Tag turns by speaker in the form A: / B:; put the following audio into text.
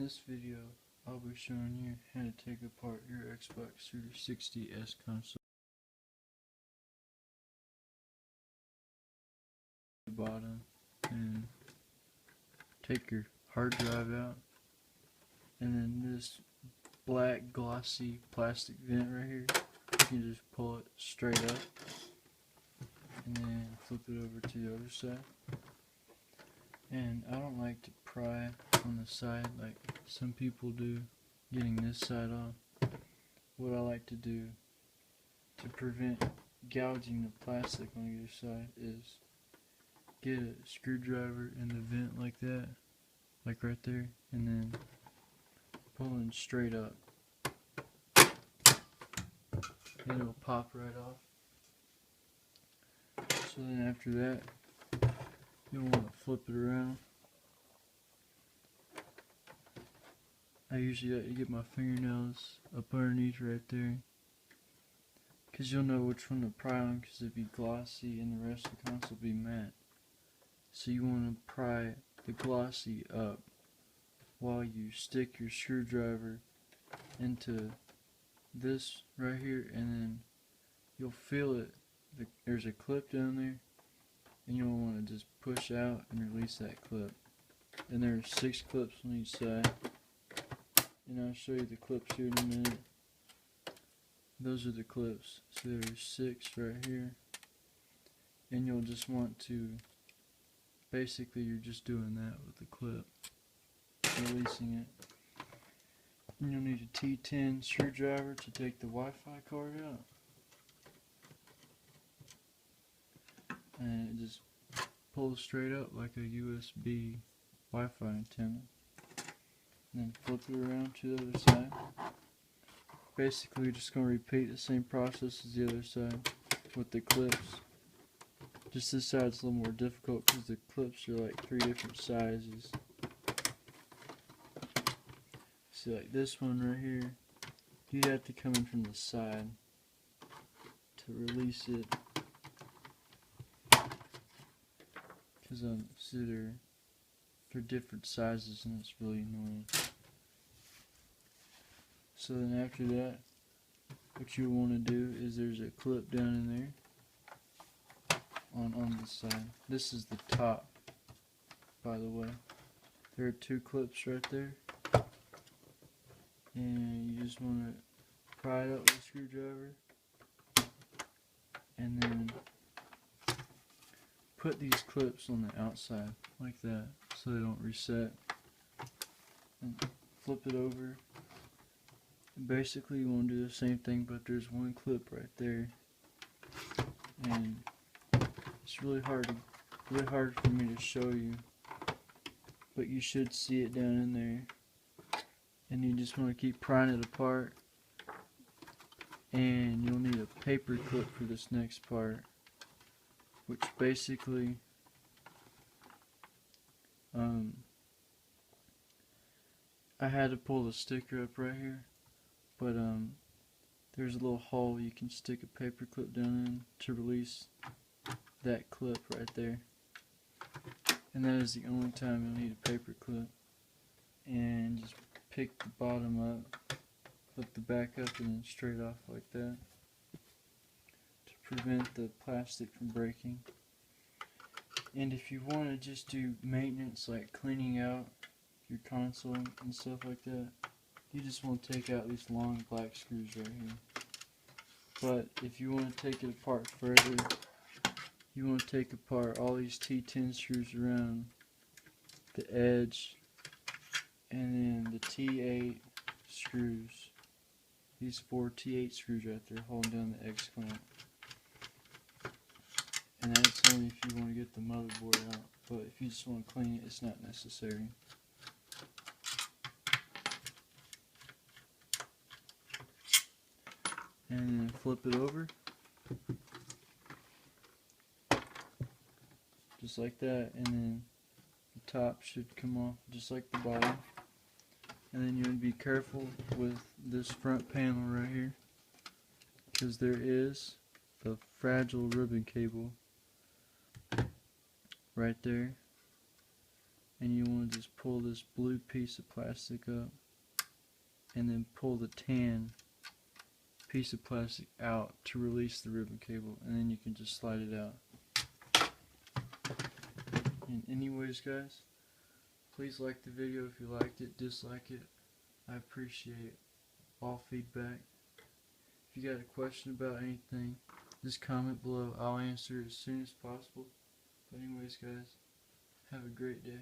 A: In this video, I'll be showing you how to take apart your Xbox 360S console. The bottom, and take your hard drive out, and then this black glossy plastic vent right here, you can just pull it straight up and then flip it over to the other side. And I don't like to pry on the side like some people do, getting this side off. What I like to do to prevent gouging the plastic on either side is get a screwdriver in the vent like that, like right there, and then pulling straight up, and it'll pop right off. So then after that, you'll want to flip it around. I usually like to get my fingernails up underneath right there, because you'll know which one to pry on, because it'll be glossy and the rest of the console will be matte. So you want to pry the glossy up while you stick your screwdriver into this right here, and then you'll feel it. There's a clip down there, and you'll want to just push out and release that clip. And there's 6 clips on each side, and I'll show you the clips here in a minute. Those are the clips. So there's 6 right here, and you'll just want to, basically you're just doing that with the clip, releasing it. And you'll need a T10 screwdriver to take the Wi-Fi card out, and it just pulls straight up like a USB Wi-Fi antenna. And then flip it around to the other side. Basically, you're just going to repeat the same process as the other side with the clips. Just this side's a little more difficult because the clips are like 3 different sizes. See, like this one right here, you'd have to come in from the side to release it. Because see, they're different sizes, and it's really annoying. So then after that, what you want to do is there's a clip down in there on the side. This is the top, by the way. There are 2 clips right there, and you just want to pry it up with a screwdriver, and then put these clips on the outside like that so they don't reset, and flip it over. Basically, you want to do the same thing, but there's 1 clip right there, and it's really hard for me to show you, but you should see it down in there. And you just want to keep prying it apart, and you'll need a paper clip for this next part, which basically I had to pull the sticker up right here, but there's a little hole you can stick a paper clip down in to release that clip right there. And that is the only time you'll need a paper clip. And just pick the bottom up, flip the back up, and then straight off like that to prevent the plastic from breaking. And if you want to just do maintenance like cleaning out your console and stuff like that, you just want to take out these long black screws right here. But if you want to take it apart further, you want to take apart all these T10 screws around the edge, and then the T8 screws. These 4 T8 screws right there holding down the X clamp. And that's only if you want to get the motherboard out, but if you just want to clean it, it's not necessary. And then flip it over, just like that, and then the top should come off just like the bottom. And then you want to be careful with this front panel right here, because there is a fragile ribbon cable right there, and you want to just pull this blue piece of plastic up and then pull the tan piece of plastic out to release the ribbon cable, and then you can just slide it out. And anyways guys, please like the video if you liked it, dislike it. I appreciate all feedback. If you got a question about anything, just comment below. I'll answer it as soon as possible. But anyways guys, have a great day.